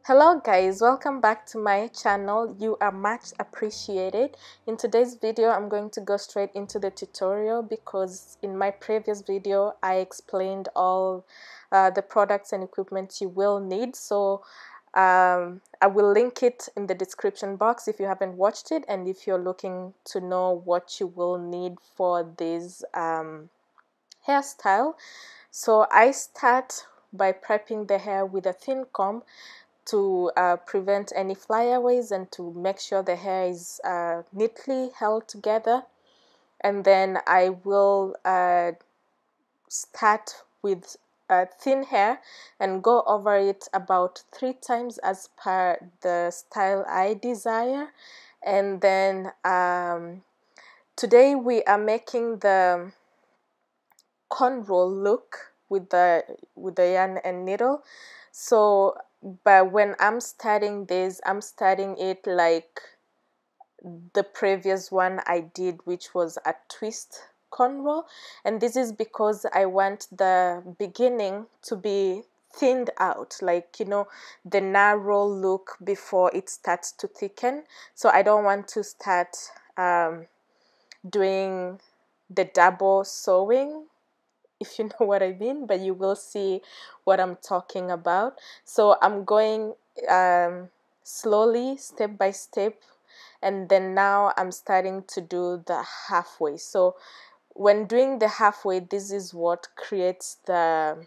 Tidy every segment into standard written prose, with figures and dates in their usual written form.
Hello guys, welcome back to my channel. You are much appreciated. In today's video I'm going to go straight into the tutorial because in my previous video I explained all the products and equipment you will need. So I will link it in the description box if you haven't watched it, and if you're looking to know what you will need for this hairstyle. So I start by prepping the hair with a thin comb to prevent any flyaways and to make sure the hair is neatly held together. And then I will start with thin hair and go over it about 3 times as per the style I desire. And then today we are making the cornrow look with the yarn and needle. So but when I'm starting this, I'm starting it like the previous one I did, which was a twist cornrow, and this is because I want the beginning to be thinned out, like, you know, the narrow look before it starts to thicken. So I don't want to start doing the double sewing, if you know what I mean, but you will see what I'm talking about. So I'm going slowly, step by step, and then now I'm starting to do the halfway. So when doing the halfway, this is what creates the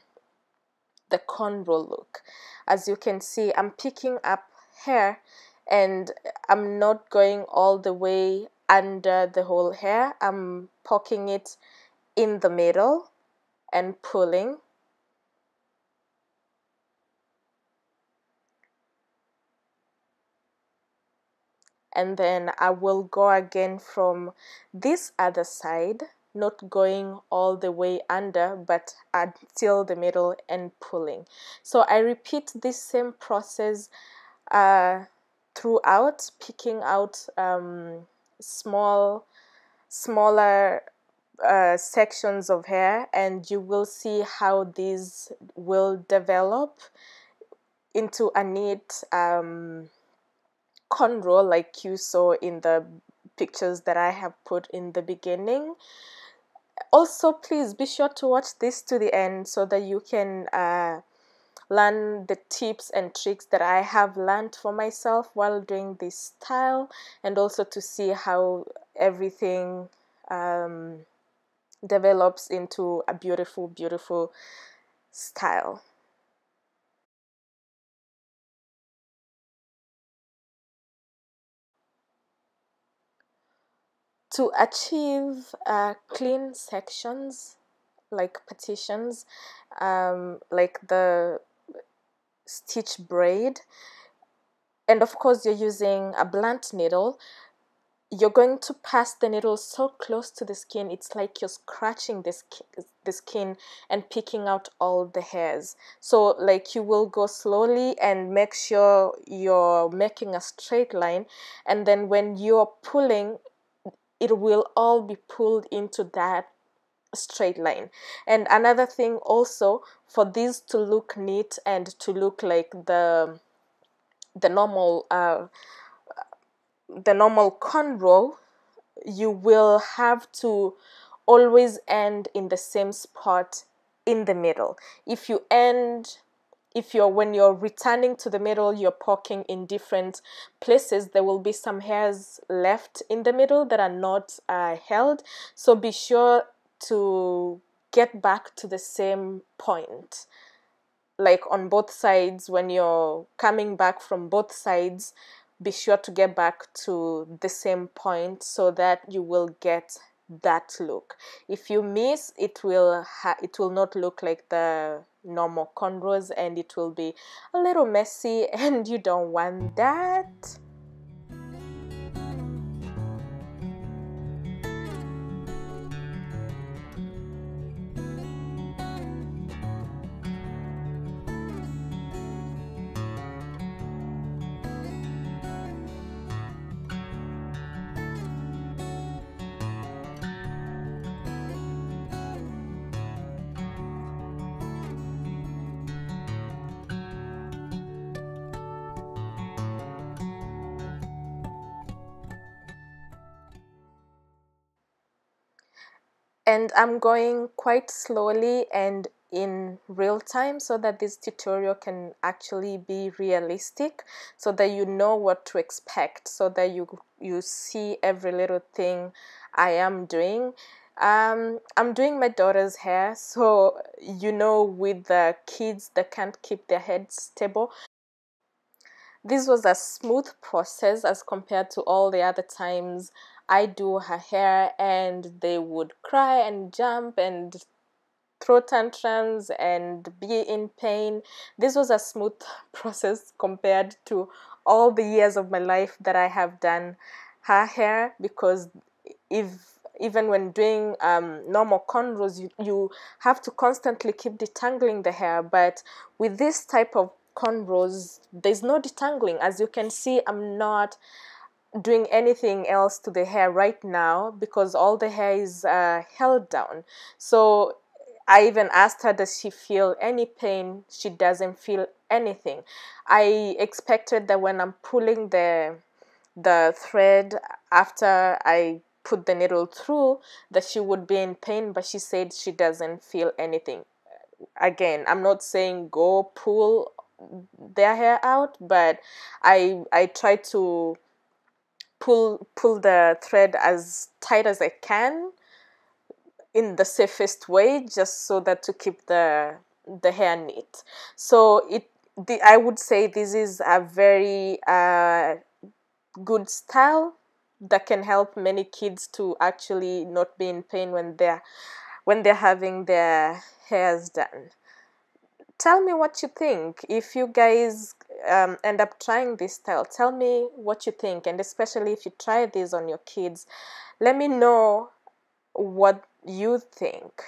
cornrow look. As you can see, I'm picking up hair and I'm not going all the way under the whole hair. I'm poking it in the middle and pulling. And then I will go again from this other side, not going all the way under, but until the middle and pulling. So I repeat this same process throughout, picking out smaller sections of hair, and you will see how these will develop into a neat cornrow like you saw in the pictures that I have put in the beginning. Also, please be sure to watch this to the end so that you can learn the tips and tricks that I have learned for myself while doing this style, and also to see how everything develops into a beautiful style. To achieve clean sections like partitions, like the stitch braid, and of course you're using a blunt needle, you're going to pass the needle so close to the skin, it's like you're scratching the skin and picking out all the hairs. So like you will go slowly and make sure you're making a straight line, and then when you're pulling, it will all be pulled into that straight line. And another thing also, for this to look neat and to look like the normal cornrow, you will have to always end in the same spot in the middle. If you're when you're returning to the middle, you're poking in different places, there will be some hairs left in the middle that are not held. So be sure to get back to the same point, like on both sides. When you're coming back from both sides, be sure to get back to the same point so that you will get that look. If you miss, it will not look like the normal cornrows, and it will be a little messy, and you don't want that. And I'm going quite slowly and in real time so that this tutorial can actually be realistic, so that you know what to expect, so that you see every little thing I am doing. I'm doing my daughter's hair, so with the kids that can't keep their heads stable, this was a smooth process as compared to all the other times I do her hair and they would cry and jump and throw tantrums and be in pain. This was a smooth process compared to all the years of my life that I have done her hair, because even when doing normal cornrows, you have to constantly keep detangling the hair. But with this type of cornrows, there's no detangling. As you can see, I'm not doing anything else to the hair right now because all the hair is held down. So I even asked her, does she feel any pain? She doesn't feel anything. I expected that when I'm pulling the thread after I put the needle through, that she would be in pain, but she said she doesn't feel anything. Again, I'm not saying go pull their hair out, but I try to pull the thread as tight as I can in the safest way, just so that to keep the hair neat. So I would say this is a very good style that can help many kids to actually not be in pain when they're having their hairs done. Tell me what you think. If you guys end up trying this style, tell me what you think, and especially if you try this on your kids, let me know what you think.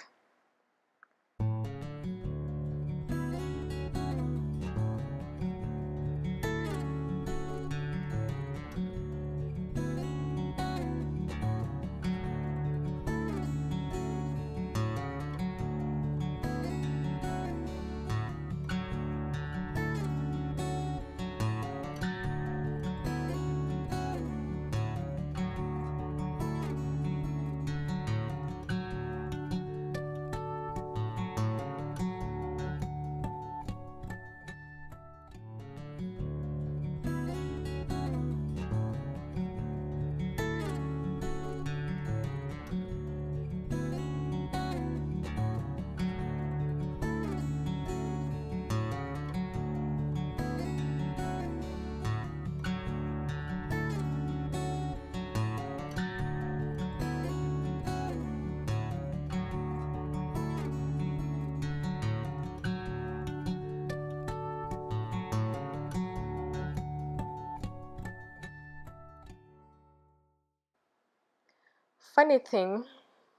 Funny thing,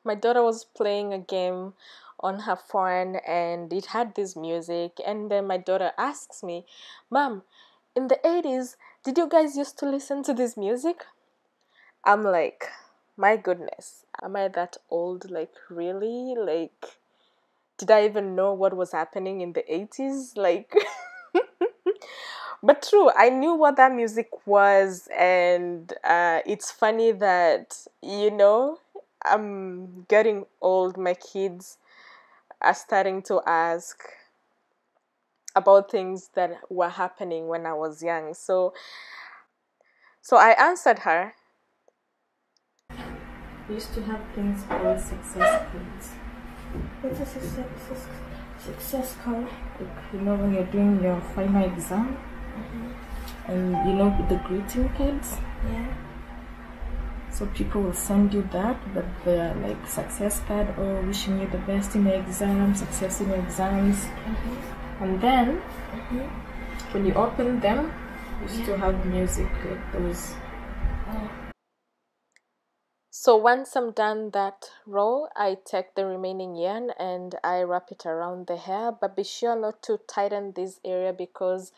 my daughter was playing a game on her phone and it had this music, and then my daughter asks me, Mom, in the 80s, did you guys used to listen to this music? I'm like, my goodness, am I that old? Like, really? Like, did I even know what was happening in the 80s? Like, but true, I knew what that music was, and it's funny that, I'm getting old. My kids are starting to ask about things that were happening when I was young. So I answered her. We used to have things called success cards. What is a success card? Like, when you're doing your final exam, and the greeting cards. Yeah. So people will send you that, but they're like success card, or wishing you the best in your exam, success in your exams. And then when you open them, you still have music like those. So once I'm done that row, I take the remaining yarn and I wrap it around the hair, but be sure not to tighten this area, because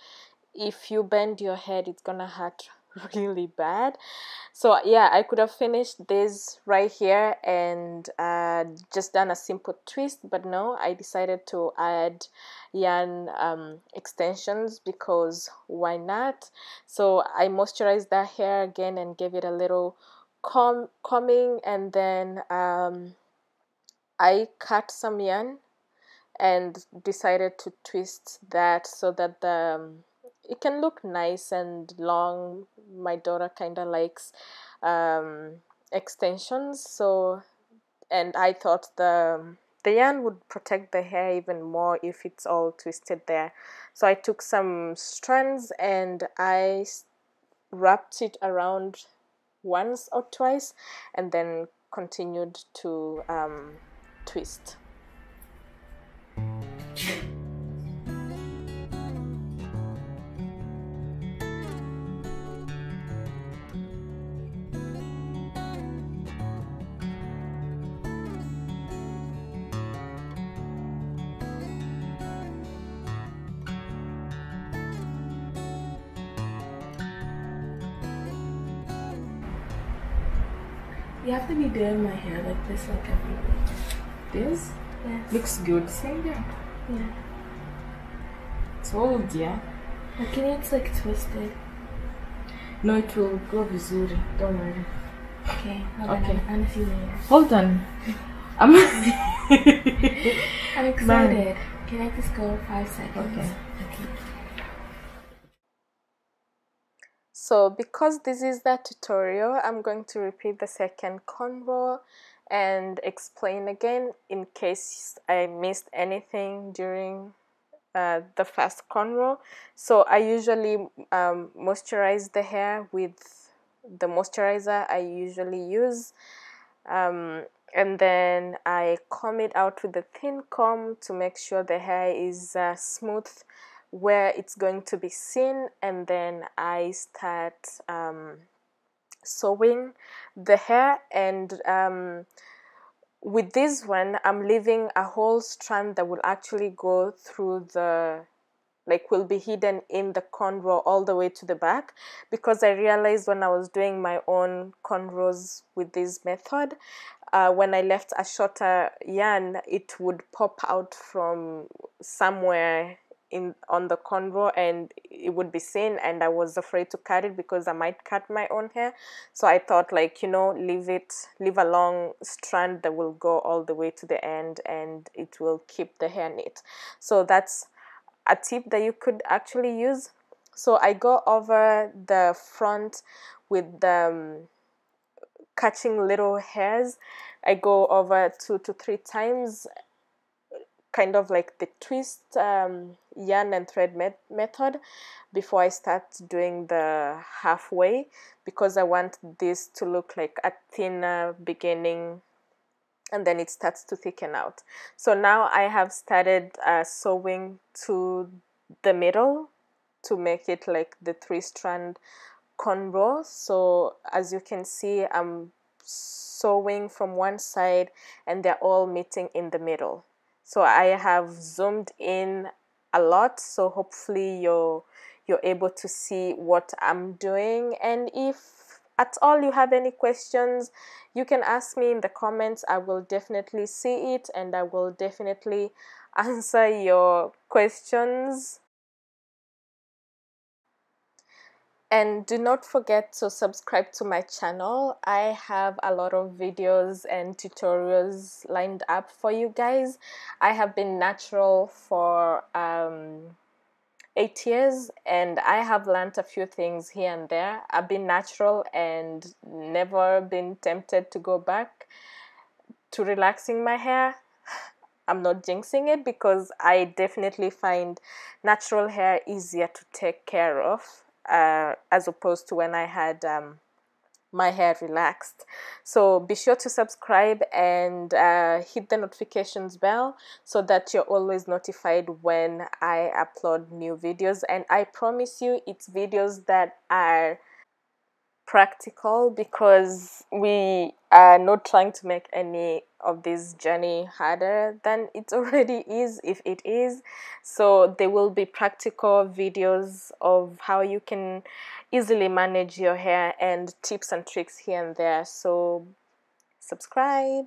if you bend your head, it's gonna hurt really bad. So yeah, I could have finished this right here and just done a simple twist, but no, I decided to add yarn extensions, because why not? So I moisturized that hair again and gave it a little combing, and then I cut some yarn and decided to twist that so that it can look nice and long. My daughter kind of likes extensions, so, and I thought the yarn would protect the hair even more if it's all twisted there. So I took some strands and I wrapped it around once or twice and then continued to twist. You have to be doing my hair like this, like every week. This? Yes. Looks good. Same here. Yeah. Told ya. Can it's like twisted. No, it will go vizuri. Don't worry. Okay. Okay. I'll see you later. Hold on. I'm excited. Bye. Can I just go 5 seconds? Okay. Okay. So because this is the tutorial, I'm going to repeat the second cornrow and explain again in case I missed anything during the first cornrow. So I usually moisturize the hair with the moisturizer I usually use, and then I comb it out with a thin comb to make sure the hair is smooth where it's going to be seen, and then I start sewing the hair. And with this one, I'm leaving a whole strand that will actually go through the, like, will be hidden in the cornrow all the way to the back, because I realized when I was doing my own cornrows with this method, when I left a shorter yarn, it would pop out from somewhere on the cornrow and it would be seen, and I was afraid to cut it because I might cut my own hair. So I thought, like, you know, leave a long strand that will go all the way to the end and it will keep the hair neat. So that's a tip that you could actually use. So I go over the front with the catching little hairs. I go over 2 to 3 times, kind of like the twist yarn and thread method, before I start doing the halfway, because I want this to look like a thinner beginning and then it starts to thicken out. So now I have started sewing to the middle to make it like the 3-strand cornrow. So as you can see, I'm sewing from one side and they're all meeting in the middle. So I have zoomed in a lot, so hopefully you're able to see what I'm doing. And if at all you have any questions, you can ask me in the comments. I will definitely see it and I will definitely answer your questions. And do not forget to subscribe to my channel. I have a lot of videos and tutorials lined up for you guys. I have been natural for 8 years and I have learned a few things here and there. I've been natural and never been tempted to go back to relaxing my hair. I'm not jinxing it because I definitely find natural hair easier to take care of as opposed to when I had my hair relaxed. So be sure to subscribe and hit the notifications bell so that you're always notified when I upload new videos. And I promise you, it's videos that are practical, because we are not trying to make any of this journey harder than it already is, if it is. So there will be practical videos of how you can easily manage your hair and tips and tricks here and there. So subscribe.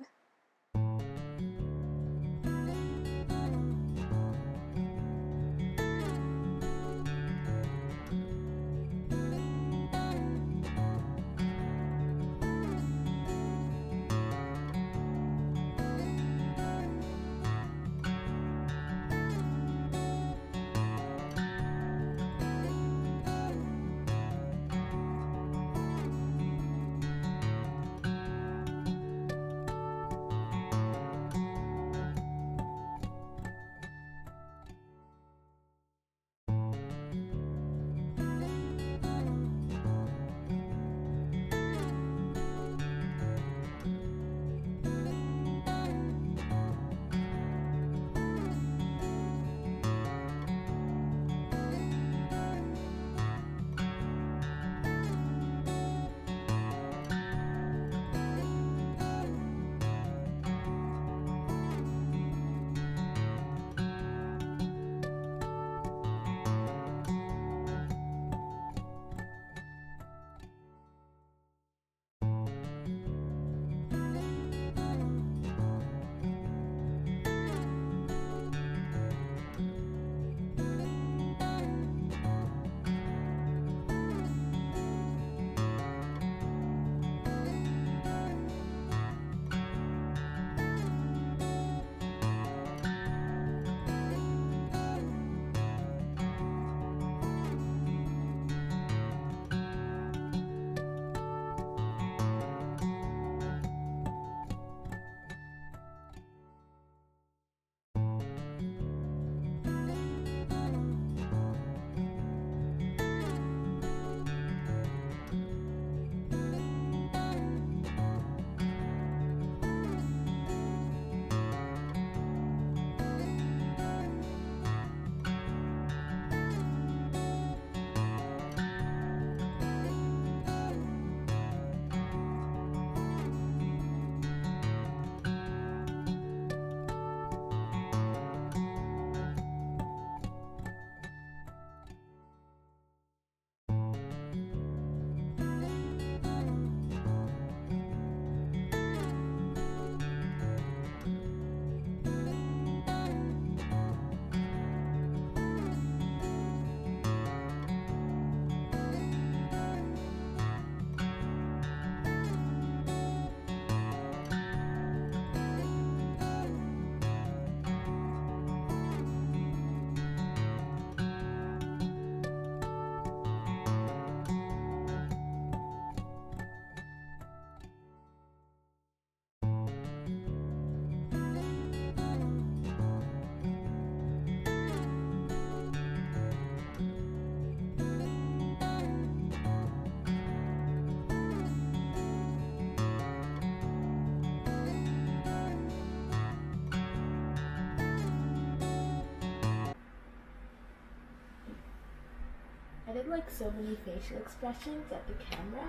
did like so many facial expressions at the camera.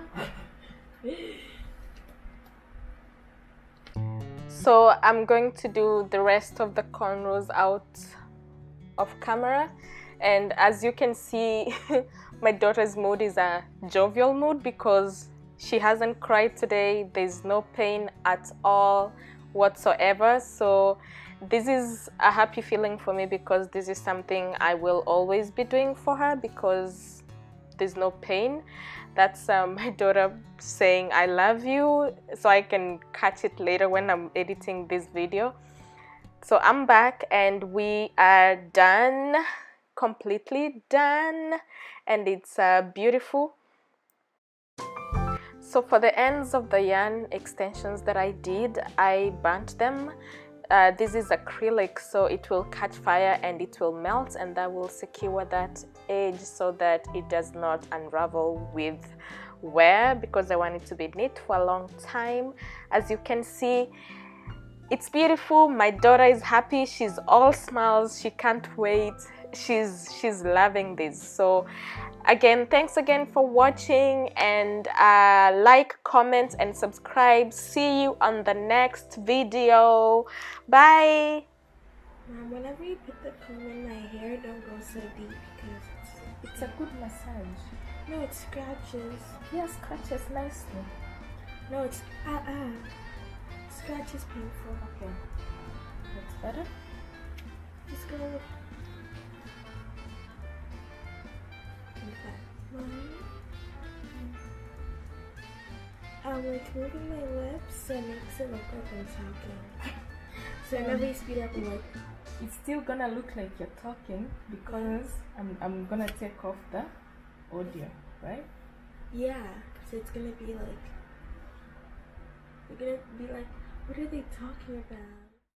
So I'm going to do the rest of the cornrows out of camera, and as you can see, my daughter's mood is a jovial mood because she hasn't cried today. There's no pain at all whatsoever. So this is a happy feeling for me because this is something I will always be doing for her because there's no pain. That's my daughter saying I love you, so I can catch it later when I'm editing this video. So I'm back and we are done, completely done, and it's beautiful. So for the ends of the yarn extensions that I did, I burnt them. This is acrylic, so it will catch fire and it will melt, and that will secure that edge so that it does not unravel with wear, because I want it to be knit for a long time. As you can see, it's beautiful. My daughter is happy. She's all smiles. She can't wait. She's loving this. So again, thanks again for watching, and like, comment, and subscribe. See you on the next video. Bye. Mom, whenever you put the comb in my hair, don't go so deep because it's a good massage. No, it scratches. Yeah, scratches nicely. No, it's scratch is painful. Okay, that's better. Just go. I'm like moving my lips, so it makes it look like I'm talking. So whenever you speed up, I'm like, it's still gonna look like you're talking because I'm gonna take off the audio, right? Yeah, so it's gonna be like, you're gonna be like, what are they talking about?